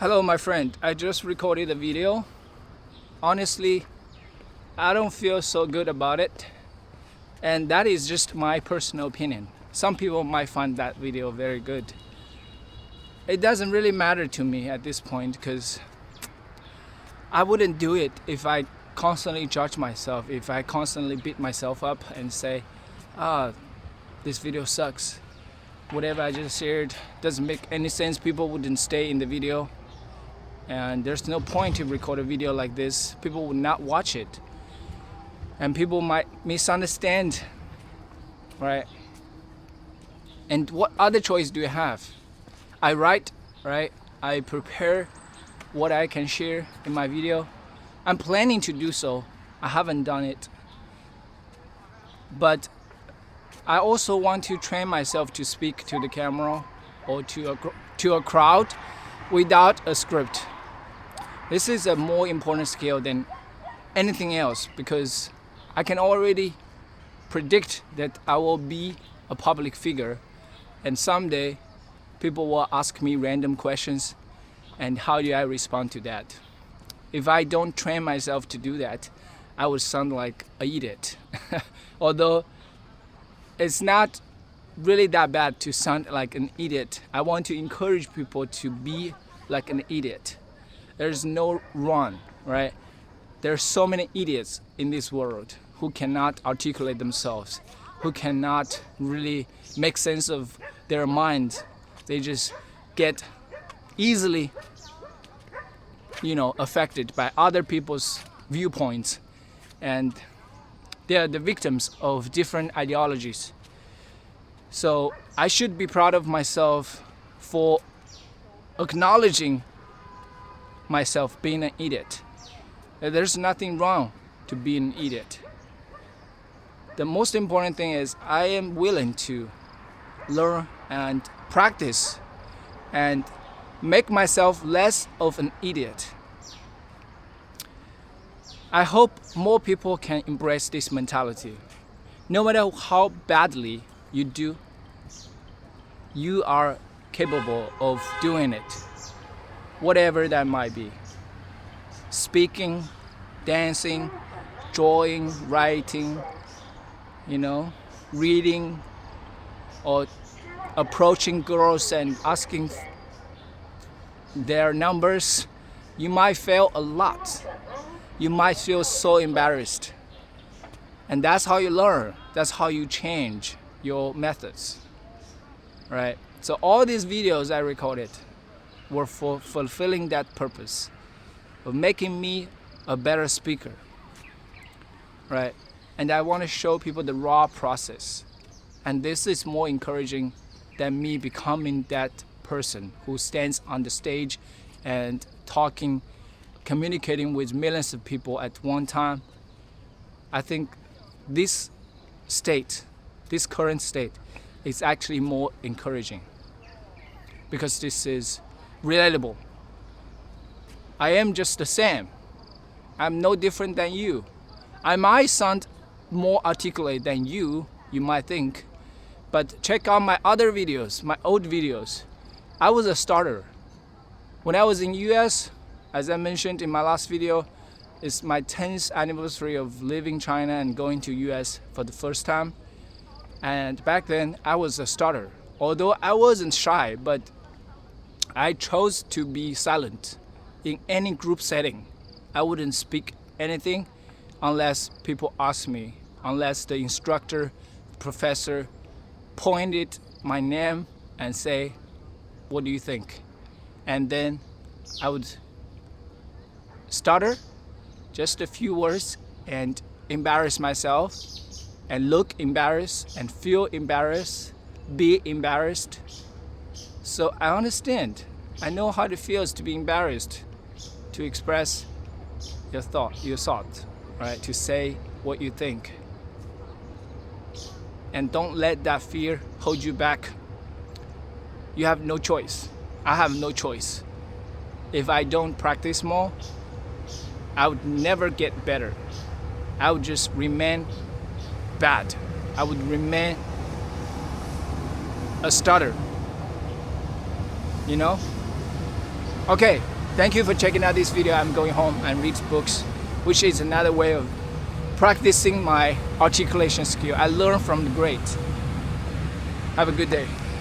Hello, my friend. I just recorded a video. Honestly, I don't feel so good about it. And that is just my personal opinion. Some people might find that video very good. It doesn't really matter to me at this point because I wouldn't do it if I constantly judge myself, if I constantly beat myself up and say, this video sucks. Whatever I just shared doesn't make any sense. People wouldn't stay in the video. And there's no point to record a video like this. People would not watch it. And people might misunderstand, right? And what other choice do you have? I write, right? I prepare what I can share in my video. I'm planning to do so. I haven't done it. But I also want to train myself to speak to the camera or to a crowd without a script. This is a more important skill than anything else because I can already predict that I will be a public figure and someday people will ask me random questions and how do I respond to that? If I don't train myself to do that, I would sound like an idiot. Although it's not really that bad to sound like an idiot. I want to encourage people to be like an idiot. There's no wrong, right? There's so many idiots in this world who cannot articulate themselves, who cannot really make sense of their mind. They just get easily, affected by other people's viewpoints, and they are the victims of different ideologies. So I should be proud of myself for acknowledging myself being an idiot. There's nothing wrong to be an idiot. The most important thing is I am willing to learn and practice and make myself less of an idiot. I hope more people can embrace this mentality. No matter how badly you do, you are capable of doing it. Whatever that might be. Speaking, dancing, drawing, writing, reading, or approaching girls and asking their numbers. You might fail a lot. You might feel so embarrassed. And that's how you learn. That's how you change your methods. Right? So all these videos I recorded were for fulfilling that purpose of making me a better speaker, right? And I want to show people the raw process. And this is more encouraging than me becoming that person who stands on the stage and talking, communicating with millions of people at one time. I think this current state is actually more encouraging because this is relatable. I am just the same. I'm no different than you. I might sound more articulate than you might think, but check out my other videos, my old videos. I was a starter. When I was in US, as I mentioned in my last video, it's my 10th anniversary of leaving China and going to US for the first time. And back then, I was a starter. Although I wasn't shy, but I chose to be silent in any group setting. I wouldn't speak anything unless people asked me, unless the instructor, professor pointed my name and say, what do you think? And then I would stutter just a few words and embarrass myself and look embarrassed and feel embarrassed, be embarrassed. So I understand. I know how it feels to be embarrassed, to express your thought, right? To say what you think. And don't let that fear hold you back. You have no choice. I have no choice. If I don't practice more, I would never get better. I would just remain bad. I would remain a stutter. Okay, Thank you for checking out this video. I'm going home and read books, which is another way of practicing my articulation skill. I learned from the great. Have a good day.